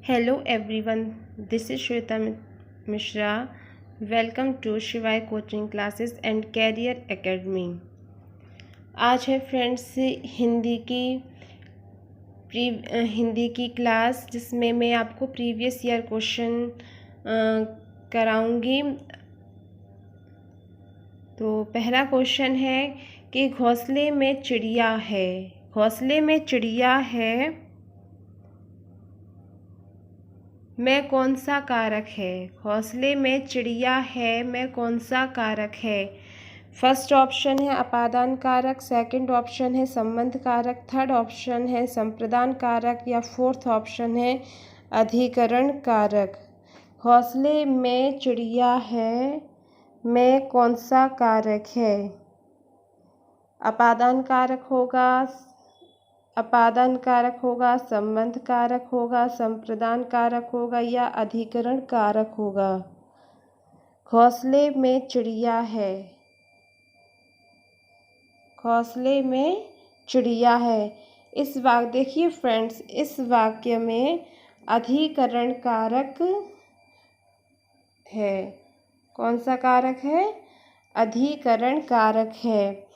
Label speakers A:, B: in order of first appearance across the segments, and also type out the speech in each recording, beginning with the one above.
A: Hello everyone, this is Shweta Mishra. Welcome to Shivay coaching classes and career academy. आज है friends Hindi की class जिसमें मैं आपको प्रीवियस ईयर क्वेश्चन कराऊंगी। तो पहला क्वेश्चन है कि घोंसले में चिड़िया है। घोंसले में चिड़िया है में कौन सा कारक है? घोंसले में चिड़िया है में कौन सा कारक है? फर्स्ट ऑप्शन है अपादान कारक, सेकंड ऑप्शन है संबंध कारक, थर्ड ऑप्शन है संप्रदान कारक या फोर्थ ऑप्शन है अधिकरण कारक। घोंसले में चिड़िया है में कौन सा कारक है? अपादान कारक होगा, संबंध कारक होगा, संप्रदान कारक होगा या अधिकरण कारक होगा। घोंसले में चिड़िया है। घोंसले में चिड़िया है। इस वाक्य देखिए फ्रेंड्स, इस वाक्य में अधिकरण कारक है। कौन सा कारक है? अधिकरण कारक है।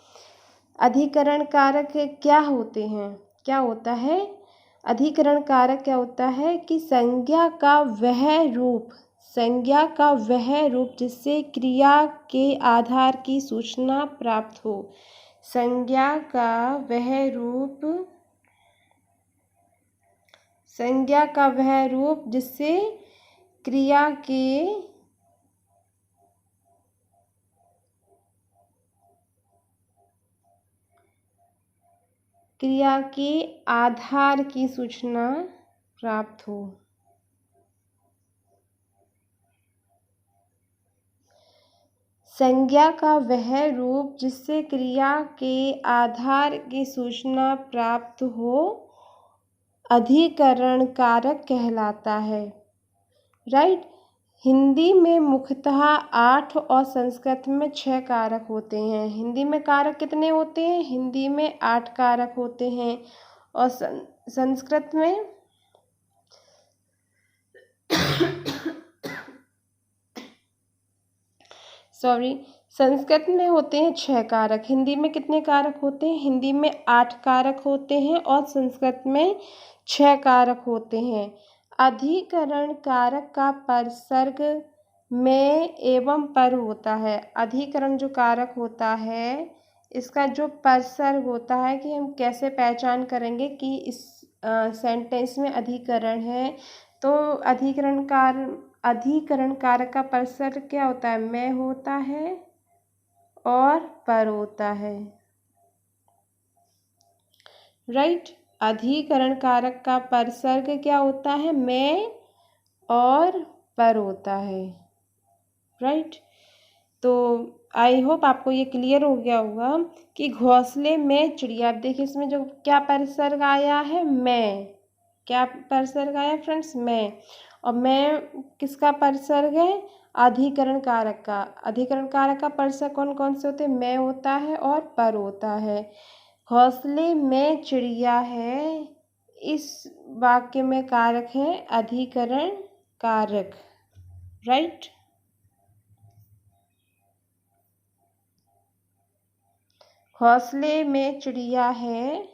A: अधिकरण कारक क्या होते हैं? क्या होता है? अधिकरण कारक क्या होता है कि संज्ञा का वह रूप जिससे क्रिया के आधार की सूचना प्राप्त हो। संज्ञा का वह रूप जिससे क्रिया के आधार की सूचना प्राप्त हो। संज्ञा का वह रूप जिससे क्रिया के आधार की सूचना प्राप्त हो अधिकरण कारक कहलाता है। राइट। हिंदी में मुख्यतः 8 और संस्कृत में 6 कारक होते हैं। हिंदी में कारक कितने होते हैं? हिंदी में 8 कारक होते हैं और संस्कृत में संस्कृत में होते हैं 6 कारक। हिंदी में कितने कारक होते हैं? हिंदी में 8 कारक होते हैं और संस्कृत में 6 कारक होते हैं। अधिकरण कारक का परसर्ग में एवं पर होता है। अधिकरण जो कारक होता है इसका जो परसर्ग होता है कि हम कैसे पहचान करेंगे कि इस सेंटेंस में अधिकरण है। तो अधिकरण कारक का परसर्ग क्या होता है? में होता है और पर होता है। राइट। अधिकरण कारक का परसर्ग क्या होता है? में और पर होता है। राइट। तो आई होप आपको ये क्लियर हो गया होगा कि घोंसले में चिड़िया। अब देखिए इसमें जो क्या परसर्ग आया है? में। क्या परसर्ग आया फ्रेंड्स? में। और में किसका परसर्ग है? अधिकरण कारक का। अधिकरण कारक का परसर्ग कौन कौन से होते हैं? में होता है और पर होता है। घोंसले में चिड़िया है, इस वाक्य में कारक है अधिकरण कारक। राइट। घोंसले में चिड़िया है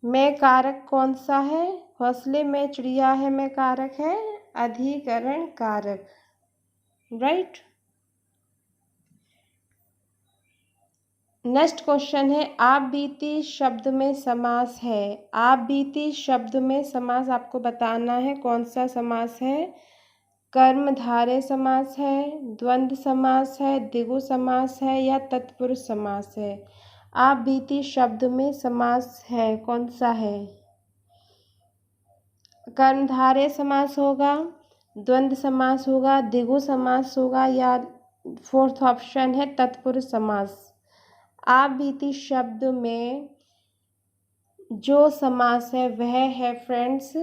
A: में कारक कौन सा है? घोंसले में चिड़िया है में कारक है अधिकरण कारक। राइट। नेक्स्ट क्वेश्चन है आप बीती शब्द में समास है। आप बीती शब्द में समास आपको बताना है कौन सा समास है। कर्मधारय समास है, द्वंद्व समास है, द्विगु समास है या तत्पुरुष समास है। आप बीती शब्द में समास है कौन सा है? कर्मधारय समास होगा, द्वंद्व समास होगा, द्विगु समास होगा या फोर्थ ऑप्शन है तत्पुरुष समास। आप बीती शब्द में जो समास है वह है फ्रेंड्स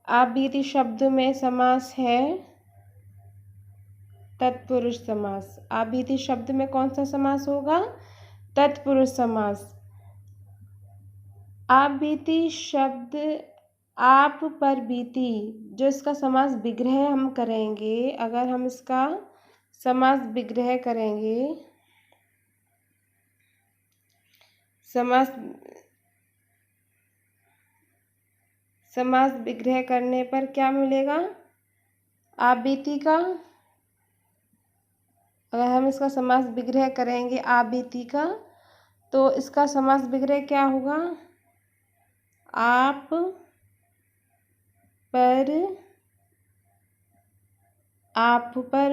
A: आप बीती शब्द में समास है तत्पुरुष समास। आप बीती शब्द में कौन सा समास होगा? तत्पुरुष समास। आप बीती शब्द आप पर बीती, जो इसका समास विग्रह हम करेंगे, अगर हम इसका समास विग्रह करेंगे, समास विग्रह करने पर क्या मिलेगा? आप बीती का, अगर हम इसका समास विग्रह करेंगे आप बीती का, तो इसका समास विग्रह क्या होगा? आप पर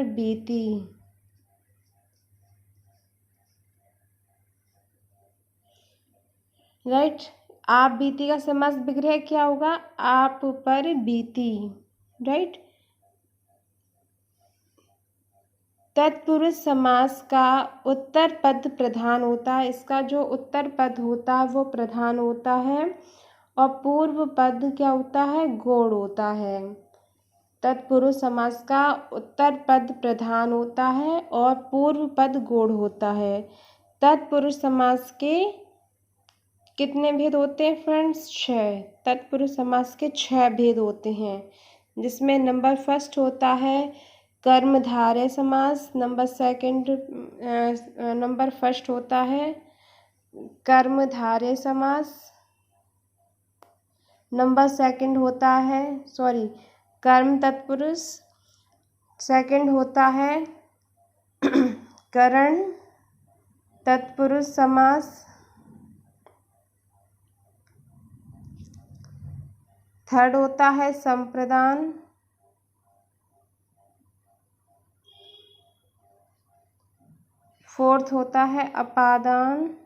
A: बीती। राइट। आप बीती का समास विग्रह क्या होगा? आप पर बीती। राइट। तत्पुरुष समास का उत्तर पद प्रधान होता है। इसका जो उत्तर पद होता है वो प्रधान होता है और पूर्व पद क्या होता है? गौण होता है। तत्पुरुष समास का उत्तर पद प्रधान होता है और पूर्व पद गौण होता है। तत्पुरुष समास के कितने भेद होते हैं फ्रेंड्स? 6। तत्पुरुष समास के 6 भेद होते हैं, जिसमें नंबर फर्स्ट होता है कर्मधारय समास, नंबर फर्स्ट होता है कर्मधारय समास, नंबर सेकंड होता है कर्म तत्पुरुष, सेकंड होता है करण तत्पुरुष समास, थर्ड होता है संप्रदान, फोर्थ होता है अपादान,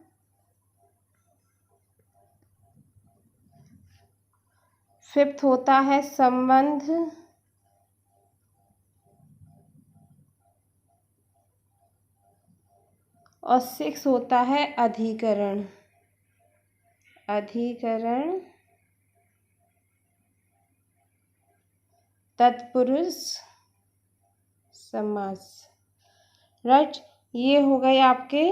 A: फिफ्थ होता है संबंध, और सिक्स होता है अधिकरण। अधिकरण तत्पुरुष समास। राइट। ये हो गए आपके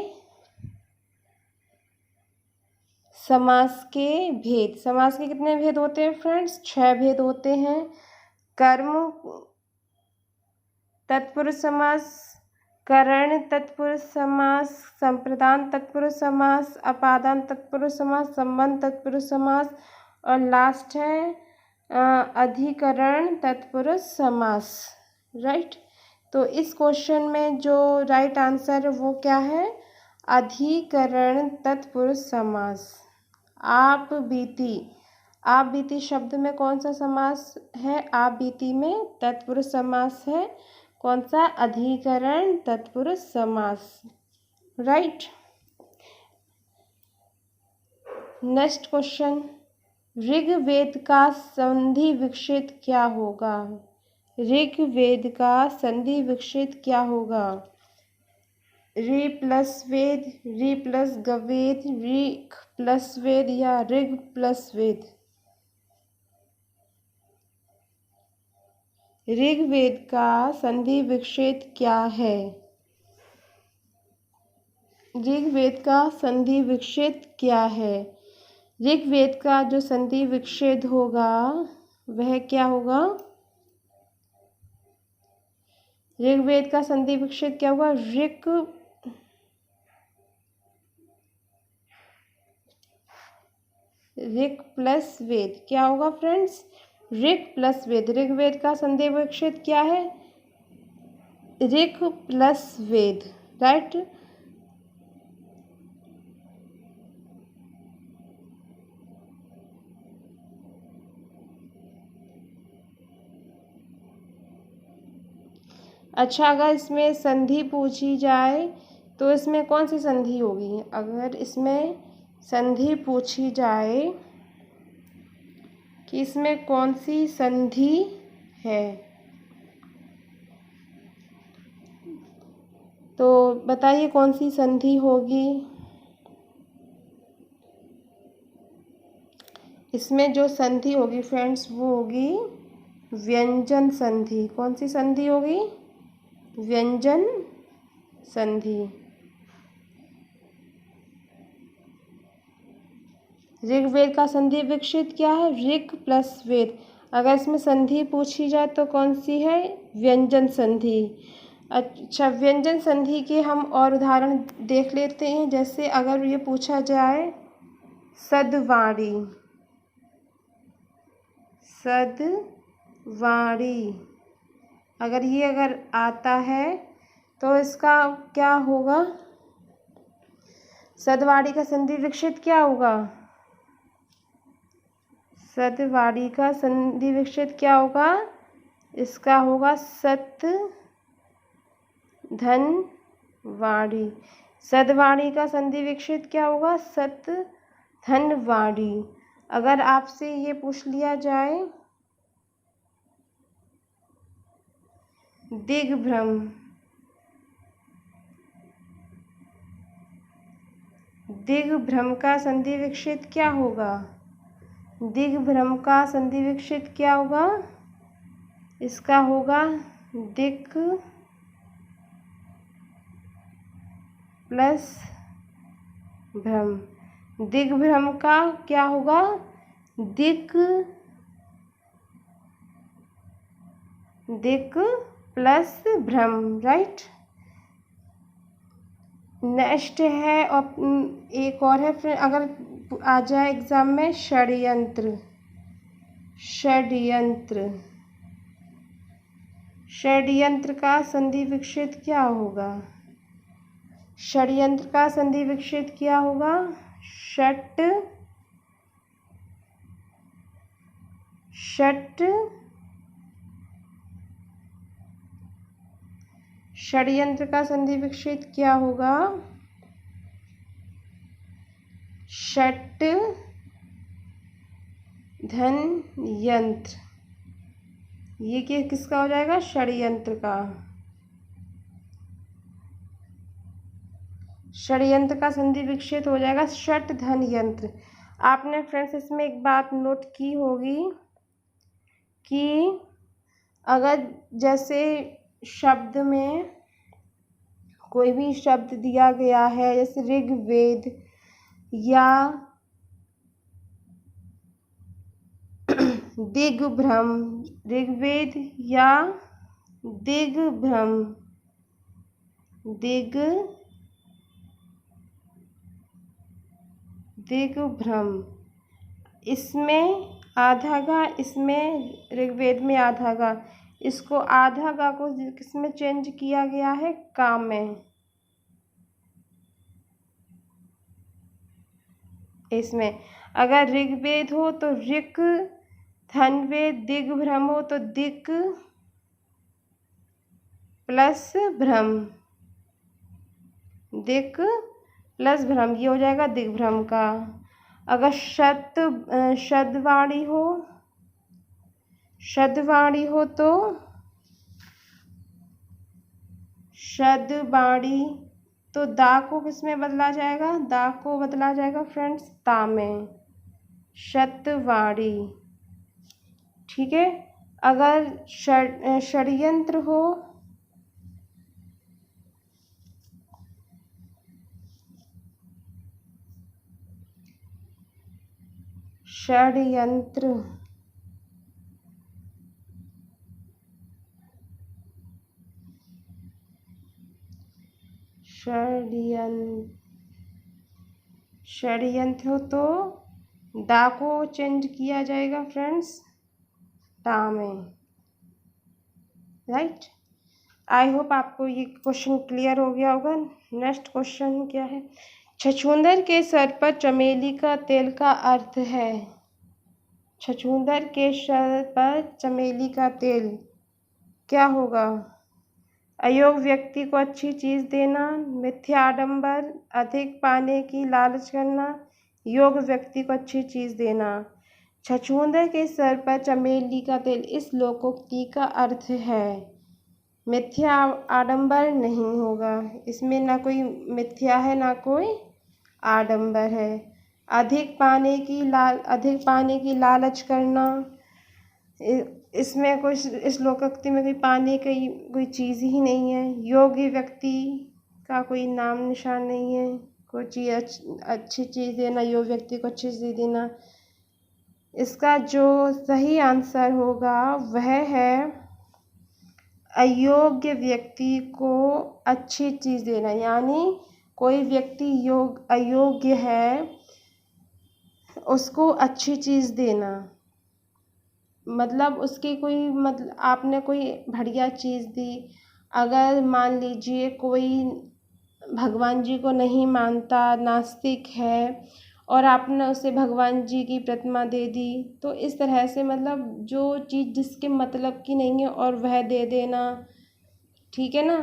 A: समास के भेद। समास के कितने भेद होते हैं फ्रेंड्स? 6 भेद होते हैं। कर्म तत्पुरुष समास, करण तत्पुरुष समास, संप्रदान तत्पुरुष समास, अपादान तत्पुरुष समास, संबंध तत्पुरुष समास, और लास्ट है अधिकरण तत्पुरुष समास। राइट। तो इस क्वेश्चन में जो राइट आंसर है वो क्या है? अधिकरण तत्पुरुष समास। आप बीती शब्द में कौन सा समास है? आप बीती में तत्पुरुष समास है। कौन सा? अधिकरण तत्पुरुष समास। राइट। नेक्स्ट क्वेश्चन, ऋग्वेद का संधि विच्छेद क्या होगा? ऋग्वेद का संधि विच्छेद क्या होगा? ऋ प्लस वेद, ऋ प्लस गवेद, ऋग प्लस वेद या ऋग प्लस वेद? ऋग्वेद का संधि विच्छेद क्या है? ऋग्वेद का संधि विच्छेद क्या है? ऋग्वेद का जो संधि विच्छेद होगा वह क्या होगा? ऋग्वेद का संधि विच्छेद क्या होगा? ऋग प्लस वेद। क्या होगा फ्रेंड्स? ऋग प्लस वेद। ऋग्वेद का संधि विच्छेद क्या है? ऋग प्लस वेद। राइट। अच्छा, अगर इसमें संधि पूछी जाए तो इसमें कौन सी संधि होगी? अगर इसमें संधि पूछी जाए कि इसमें कौन सी संधि है, तो बताइए कौन सी संधि होगी? इसमें जो संधि होगी फ्रेंड्स वो होगी व्यंजन संधि। कौन सी संधि होगी? व्यंजन संधि। ऋग्वेद का संधि विच्छेद क्या है? ऋग प्लस वेद। अगर इसमें संधि पूछी जाए तो कौन सी है? व्यंजन संधि। अच्छा, व्यंजन संधि के हम और उदाहरण देख लेते हैं। जैसे अगर ये पूछा जाए सदवाणी, सदवाणी, अगर आता है तो इसका क्या होगा? सदवाणी का संधि विच्छेद क्या होगा? सदवाणी का संधि विच्छेद क्या होगा? इसका होगा सत धन वाणी। सदवाणी का संधि विच्छेद क्या होगा? सत धन वाणी। अगर आपसे ये पूछ लिया जाए दिग्भ्रम, दिग्भ्रम का संधि विच्छेद क्या होगा? दिग्भ्रम का संधि विच्छेद क्या होगा? इसका होगा दिक् प्लस भ्रम। दिग्भ्रम का क्या होगा? दिक् प्लस भ्रम, राइट। नेक्स्ट है और एक और है फिर, अगर आ जाए एग्जाम में षड्यंत्र। षड्यंत्र, षड्यंत्र का संधि विच्छेद क्या होगा? षड्यंत्र का संधि विच्छेद क्या होगा? षट षड्यंत्र का संधि विच्छेद क्या होगा? षट धन यंत्र। ये किसका हो जाएगा? षड्यंत्र का। षड्यंत्र का संधि विच्छेद हो जाएगा षट धन यंत्र। आपने फ्रेंड्स इसमें एक बात नोट की होगी कि अगर जैसे शब्द में कोई भी शब्द दिया गया है, जैसे ऋग्वेद या दिग्भ्रम, ऋग्वेद या दिग्भ्रम, दिग्भ्रम, इसमें आधा गा, इसमें ऋग्वेद में आधा गा, इसको आधा गा को किसमें चेंज किया गया है? का में। इसमें अगर ऋग्वेद हो तो ऋक धनवेद, दिग्भ्रम हो तो दिक् प्लस भ्रम, दिक् प्लस भ्रम, ये हो जाएगा दिग्भ्रम का। अगर शतवाणी हो, शतवाणी हो तो शतवाणी, तो दा को किसमें बदला जाएगा? दा को बदला जाएगा फ्रेंड्स ता में, शतवाणी। ठीक है। अगर षड्यंत्र हो, षड्यंत्र, षड्यंत्र हो तो दा को चेंज किया जाएगा फ्रेंड्स ता में, राइट। आई होप आपको ये क्वेश्चन क्लियर हो गया होगा। नेक्स्ट क्वेश्चन क्या है? छछूंदर के सर पर चमेली का तेल का अर्थ है। छछूंदर के सर पर चमेली का तेल क्या होगा? अयोग्य व्यक्ति को अच्छी चीज़ देना, मिथ्या आडंबर, अधिक पाने की लालच करना, योग्य व्यक्ति को अच्छी चीज़ देना। छछूंदर के सर पर चमेली का तेल इस लोकोक्ति का अर्थ है मिथ्या आडंबर नहीं होगा। इसमें ना कोई मिथ्या है ना कोई आडंबर है। अधिक पाने की लालच करना, इसमें कुछ, इस लोकोक्ति में कोई पाने की कोई चीज़ ही नहीं है। योग्य व्यक्ति का कोई नाम निशान नहीं है। कोई चीज़ अच्छी चीज़ देना, योग्य व्यक्ति को अच्छी चीज़ देना। इसका जो सही आंसर होगा वह है अयोग्य व्यक्ति को अच्छी चीज़ देना। यानी कोई व्यक्ति अयोग्य है, उसको अच्छी चीज़ देना। मतलब उसकी कोई, मतलब आपने कोई बढ़िया चीज़ दी। अगर मान लीजिए कोई भगवान जी को नहीं मानता, नास्तिक है, और आपने उसे भगवान जी की प्रतिमा दे दी, तो इस तरह से मतलब जो चीज़ जिसके मतलब की नहीं है और वह दे देना, ठीक है ना।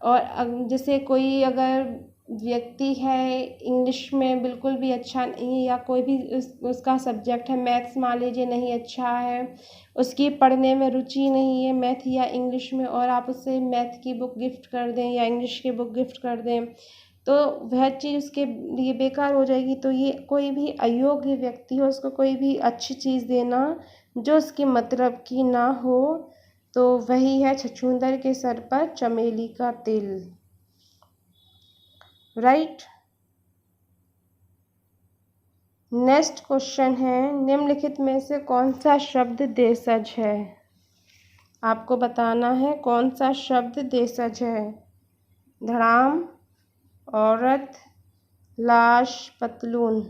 A: और जैसे कोई अगर व्यक्ति है इंग्लिश में बिल्कुल भी अच्छा नहीं है, या कोई भी उसका सब्जेक्ट है, मैथ्स मान लीजिए नहीं अच्छा है, उसकी पढ़ने में रुचि नहीं है मैथ या इंग्लिश में, और आप उससे मैथ की बुक गिफ्ट कर दें या इंग्लिश की बुक गिफ्ट कर दें, तो वह चीज़ उसके लिए बेकार हो जाएगी। तो ये कोई भी अयोग्य व्यक्ति हो, उसको कोई भी अच्छी चीज़ देना जो उसके मतलब की ना हो, तो वही है छछूंदर के सर पर चमेली का तिल। राइट। नेक्स्ट क्वेश्चन है, निम्नलिखित में से कौन सा शब्द देशज है। आपको बताना है कौन सा शब्द देशज है। धड़ाम, औरत, लाश, पतलून।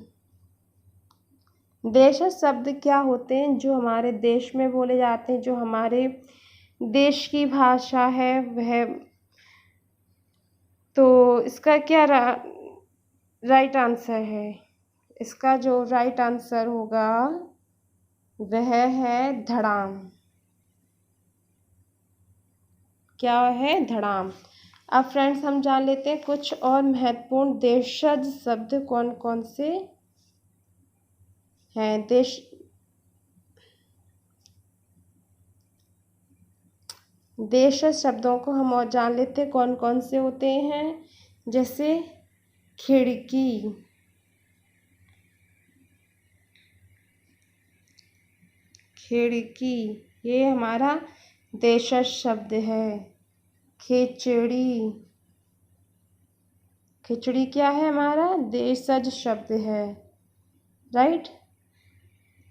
A: देशज शब्द क्या होते हैं? जो हमारे देश में बोले जाते हैं, जो हमारे देश की भाषा है वह। तो इसका क्या राइट आंसर है? इसका जो राइट आंसर होगा वह है धड़ाम। क्या है? धड़ाम। अब फ्रेंड्स हम जान लेते हैं कुछ और महत्वपूर्ण देशज शब्द कौन कौन से हैं। देशज शब्दों को हम और जान लेते हैं कौन कौन से होते हैं। जैसे खिड़की, खिड़की ये हमारा देशज शब्द है। खिचड़ी, खिचड़ी क्या है? हमारा देशज शब्द है। राइट।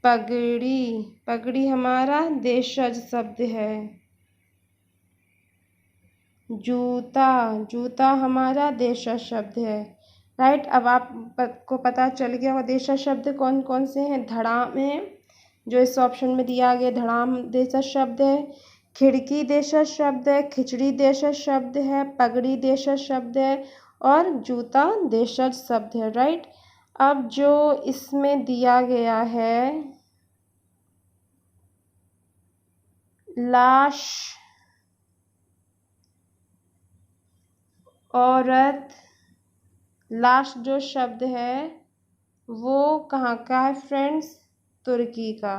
A: पगड़ी, पगड़ी हमारा देशज शब्द है। जूता, जूता हमारा देशज शब्द है। राइट। अब आपको पता चल गया वो देशज शब्द कौन कौन से हैं। धड़ाम है, जो इस ऑप्शन में दिया गया, धड़ाम देशज शब्द है। खिड़की देशज शब्द है। खिचड़ी देशज शब्द है। पगड़ी देशज शब्द है। और जूता देशज शब्द है। राइट। अब जो इसमें दिया गया है, लाश, औरत, लाश जो शब्द है वो कहाँ का है फ्रेंड्स? तुर्की का।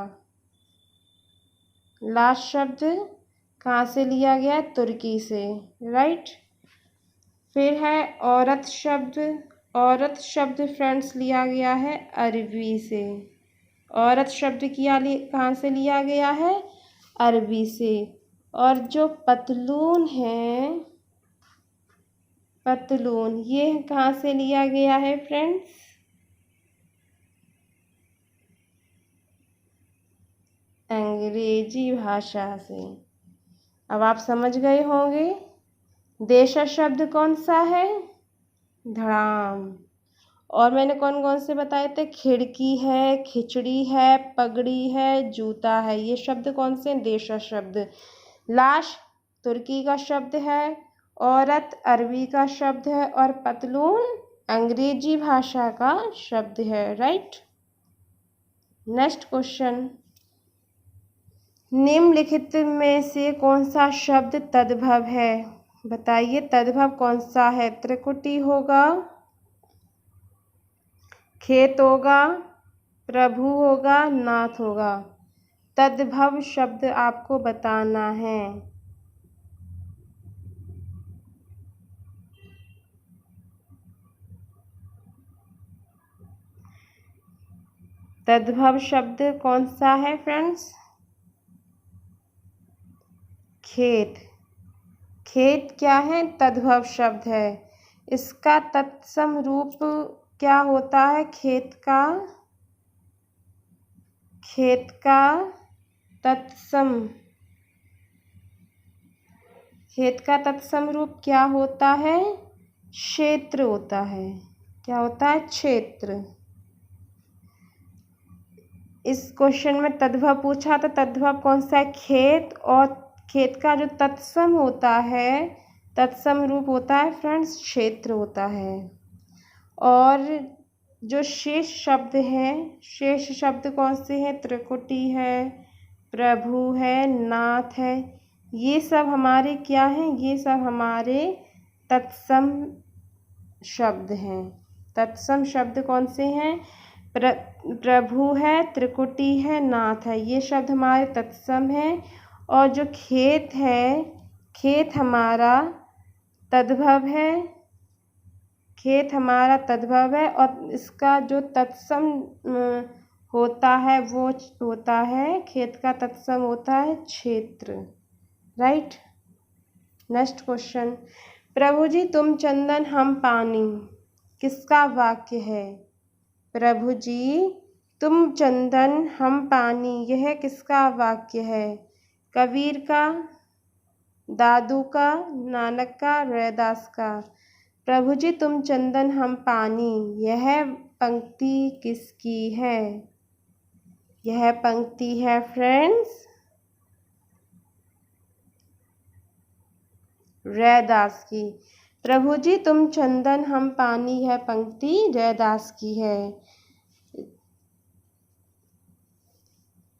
A: लाश शब्द कहाँ से लिया गया है? तुर्की से। राइट। फिर है औरत शब्द। औरत शब्द फ्रेंड्स लिया गया है अरबी से। औरत शब्द कहाँ से लिया गया है? अरबी से। और जो पतलून है, पतलून ये कहाँ से लिया गया है फ्रेंड्स? अंग्रेजी भाषा से। अब आप समझ गए होंगे देशज शब्द कौन सा है? धड़ाम। और मैंने कौन कौन से बताए थे? खिड़की है, खिचड़ी है, पगड़ी है, जूता है। ये शब्द कौन से? देशज शब्द। लाश तुर्की का शब्द है, औरत अरबी का शब्द है, और पतलून अंग्रेजी भाषा का शब्द है। राइट। नेक्स्ट क्वेश्चन, निम्नलिखित में से कौन सा शब्द तद्भव है? बताइए तद्भव कौन सा है? त्रिकुटी होगा, खेत होगा, प्रभु होगा, नाथ होगा। तद्भव शब्द आपको बताना है। तद्भव शब्द कौन सा है फ्रेंड्स? खेत। खेत क्या है? तद्भव शब्द है। इसका तत्सम रूप क्या होता है? खेत का तत्सम रूप क्या होता है? क्षेत्र होता है। क्या होता है? क्षेत्र। इस क्वेश्चन में तद्भव पूछा तो तद्भव कौन सा है? खेत। और खेत का जो तत्सम होता है, तत्सम रूप होता है फ्रेंड्स, क्षेत्र होता है। और जो शेष शब्द हैं, शेष शब्द कौन से हैं? त्रिकुटी है, प्रभु है, नाथ है। ये सब हमारे क्या हैं? ये सब हमारे तत्सम शब्द हैं। तत्सम शब्द कौन से हैं? प्रभु है, त्रिकुटी है, नाथ है। ये शब्द हमारे तत्सम हैं। और जो खेत है, खेत हमारा तद्भव है। खेत हमारा तद्भव है और इसका जो तत्सम होता है वो होता है, खेत का तत्सम होता है क्षेत्र। राइट। नेक्स्ट क्वेश्चन, प्रभु जी तुम चंदन हम पानी, किसका वाक्य है? प्रभु जी तुम चंदन हम पानी, यह किसका वाक्य है? कबीर का, दादू का, नानक का, रैदास का। प्रभु जी तुम चंदन हम पानी, यह पंक्ति किसकी है? यह पंक्ति है फ्रेंड्स रैदास की। प्रभु जी तुम चंदन हम पानी, यह पंक्ति रैदास की है।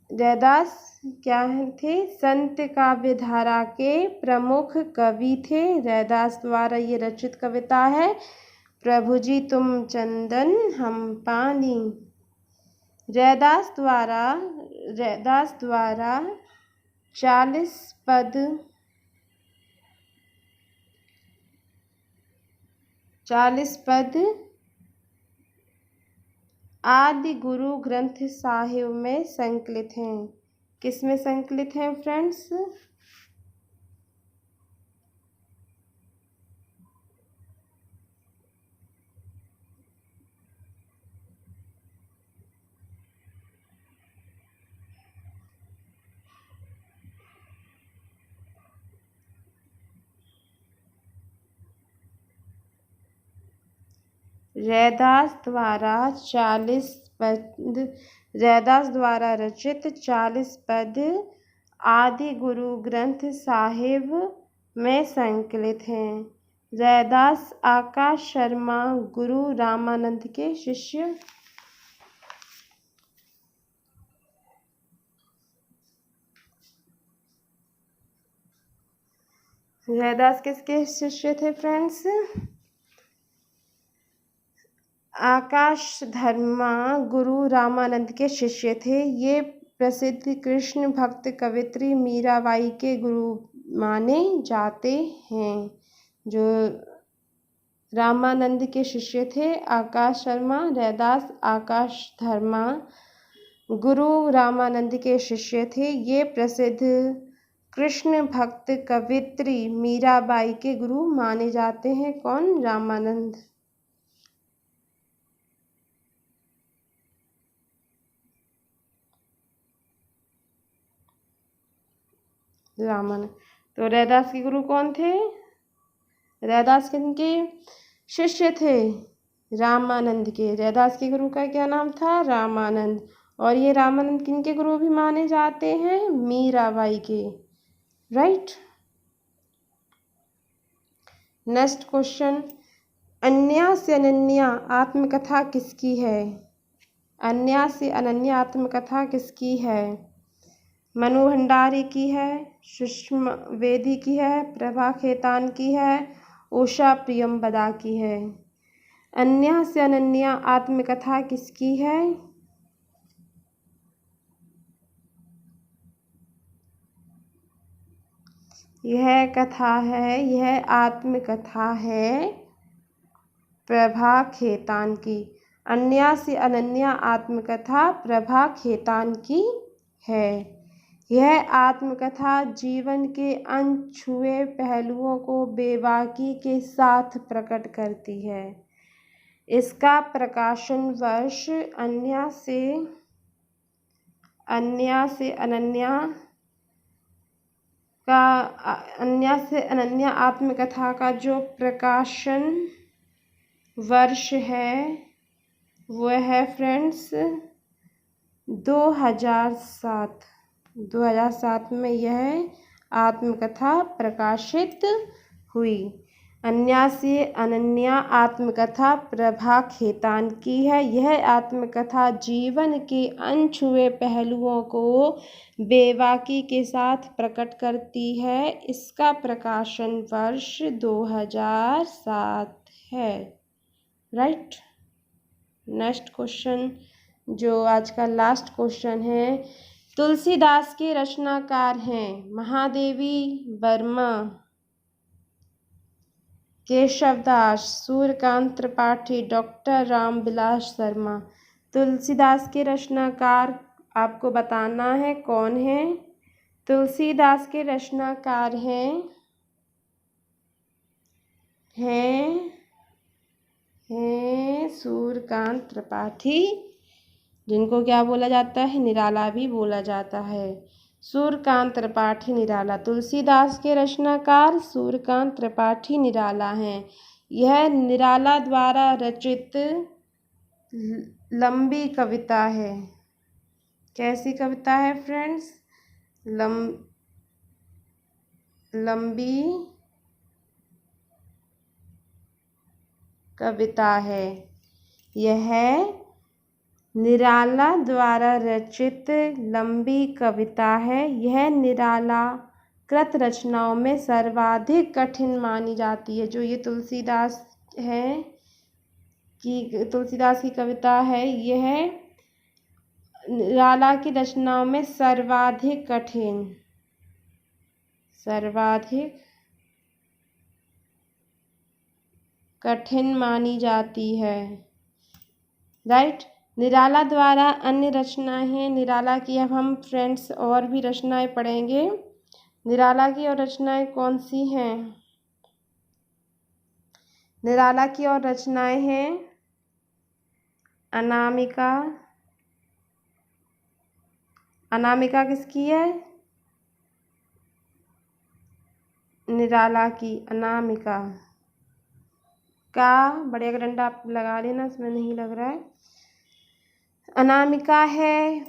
A: रैदास क्या थे? संत काव्यधारा के प्रमुख कवि थे। रैदास द्वारा ये रचित कविता है प्रभु जी तुम चंदन हम पानी। रैदास द्वारा 40 पद आदि गुरु ग्रंथ साहिब में संकलित हैं। किस में संकलित हैं फ्रेंड्स? रैदास द्वारा रचित 40 पद आदि गुरु ग्रंथ साहिब में संकलित हैं। रैदास आकाश शर्मा गुरु रामानंद के शिष्य। रैदास किसके शिष्य थे फ्रेंड्स? आकाश धर्मा गुरु रामानंद के शिष्य थे। ये प्रसिद्ध कृष्ण भक्त कवित्री मीराबाई के गुरु माने जाते हैं। जो रामानंद के शिष्य थे आकाश शर्मा, रैदास आकाश धर्मा गुरु रामानंद के शिष्य थे। ये प्रसिद्ध कृष्ण भक्त कवित्री मीराबाई के गुरु माने जाते हैं। कौन? रामानंद। रामानंद। तो रैदास के गुरु कौन थे? रैदास किनके शिष्य थे? रामानंद के। रैदास के गुरु का क्या नाम था? रामानंद। और ये रामानंद किनके गुरु भी माने जाते हैं? मीराबाई के। राइट। नेक्स्ट क्वेश्चन, अन्या से अनन्या आत्मकथा किसकी है? अन्या से अनन्या आत्मकथा किसकी है? मनु भंडारी की है, सुषमा वेदी की है, प्रभा खेतान की है, उषा प्रियंवदा की है। अन्या से अनन्या आत्मकथा किसकी है? यह आत्मकथा है प्रभा खेतान की। अन्या से अनन्या आत्मकथा प्रभा खेतान की है। यह आत्मकथा जीवन के अनछुए पहलुओं को बेबाकी के साथ प्रकट करती है। इसका प्रकाशन वर्ष अन्या से अनन्या आत्मकथा का जो प्रकाशन वर्ष है वह है फ्रेंड्स 2007 में यह आत्मकथा प्रकाशित हुई। अन्या से अनन्या आत्मकथा प्रभा खेतान की है। यह आत्मकथा जीवन के अनछुए पहलुओं को बेबाकी के साथ प्रकट करती है। इसका प्रकाशन वर्ष 2007 है। राइट। नेक्स्ट क्वेश्चन जो आज का लास्ट क्वेश्चन है, तुलसीदास के रचनाकार हैं महादेवी वर्मा, केशवदास, सूर्यकांत त्रिपाठी, डॉक्टर रामविलास शर्मा। तुलसीदास के रचनाकार आपको बताना है कौन है। तुलसीदास के रचनाकार हैं सूर्यकांत त्रिपाठी, जिनको क्या बोला जाता है, निराला भी बोला जाता है। सूर्यकांत त्रिपाठी निराला। तुलसीदास के रचनाकार सूर्यकांत त्रिपाठी निराला हैं। यह निराला द्वारा रचित लंबी कविता है। कैसी कविता है फ्रेंड्स? लंबी कविता है। यह निराला द्वारा रचित लंबी कविता है। यह निराला कृत रचनाओं में सर्वाधिक कठिन मानी जाती है। जो ये तुलसीदास की कविता है, यह निराला की रचनाओं में सर्वाधिक कठिन मानी जाती है। राइट। निराला द्वारा अन्य रचनाएं हैं। निराला की अब हम फ्रेंड्स और भी रचनाएं पढ़ेंगे। निराला की और रचनाएं कौन सी हैं? निराला की और रचनाएं हैं अनामिका। अनामिका किसकी है? निराला की। अनामिका का बढ़िया का डंडा आप लगा लेना, इसमें नहीं लग रहा है। अनामिका है,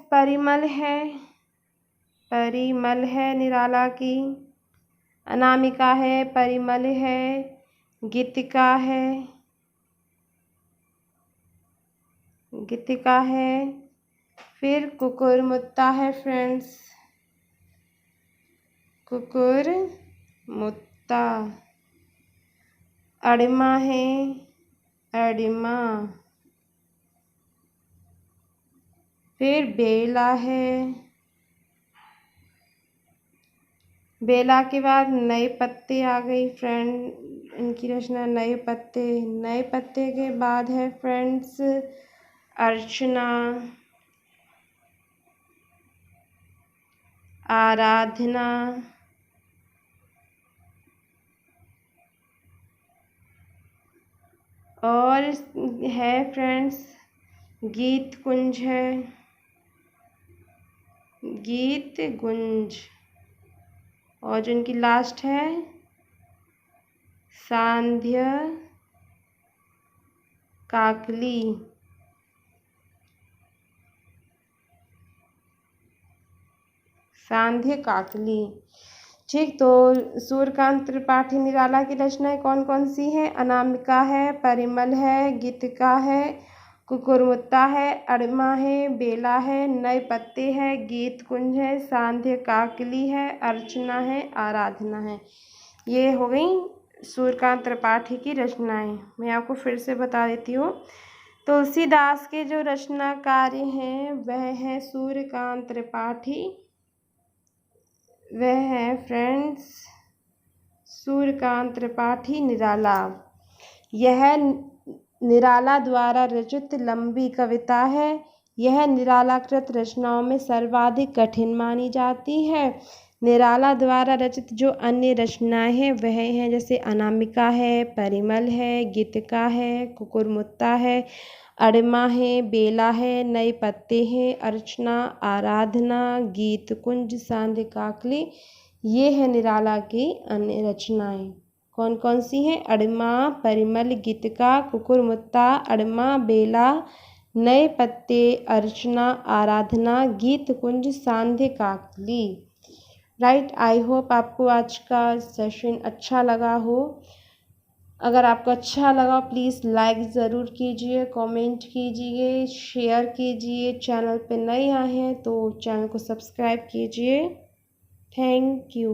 A: परिमल है निराला की। अनामिका है, परिमल है, गीतिका है, फिर कुकुरमुत्ता है फ्रेंड्स, कुकुरमुत्ता। अड़िमा है, अड़िमा। फिर बेला है। बेला के बाद नए पत्ते आ गई फ्रेंड, इनकी रचना नए पत्ते। नए पत्ते के बाद है फ्रेंड्स अर्चना, आराधना, और है फ्रेंड्स गीत कुंज है, गीत गुंज। और जो इनकी लास्ट है सांध्य काकली। सांध्य काकली। ठीक। तो सूर्यकांत त्रिपाठी निराला की रचनाएं कौन कौन सी हैं? अनामिका है, परिमल है, गीतिका है, कुकुरमुत्ता है, अड़िमा है, बेला है, नए पत्ते है, गीत कुंज है, सांध्य काकली है, अर्चना है, आराधना है। ये हो गई सूर्यकांत त्रिपाठी की रचनाएं। मैं आपको फिर से बता देती हूँ। तुलसीदास के जो रचनाकार हैं वह है सूर्यकांत त्रिपाठी। वह है फ्रेंड्स सूर्यकांत त्रिपाठी निराला। यह निराला द्वारा रचित लंबी कविता है। यह निरालाकृत रचनाओं में सर्वाधिक कठिन मानी जाती है। निराला द्वारा रचित जो अन्य रचनाएं हैं वह हैं जैसे अनामिका है, परिमल है, गीतिका है, कुकुरमुत्ता है, अड़िमा है, बेला है, नए पत्ते हैं, अर्चना, आराधना, गीत कुंज, सांध्य काकली। ये है निराला की अन्य रचनाएं। कौन कौन सी हैं? अड़िमा, परिमल, गीतिका, कुकुरमुत्ता, अड़िमा, बेला, नए पत्ते, अर्चना, आराधना, गीत कुंज, सांध्य काकली। राइट, आई होप आपको आज का सेशन अच्छा लगा हो। अगर आपको अच्छा लगा प्लीज़ लाइक ज़रूर कीजिए, कमेंट कीजिए, शेयर कीजिए। चैनल पे नए आए हैं तो चैनल को सब्सक्राइब कीजिए। Thank you.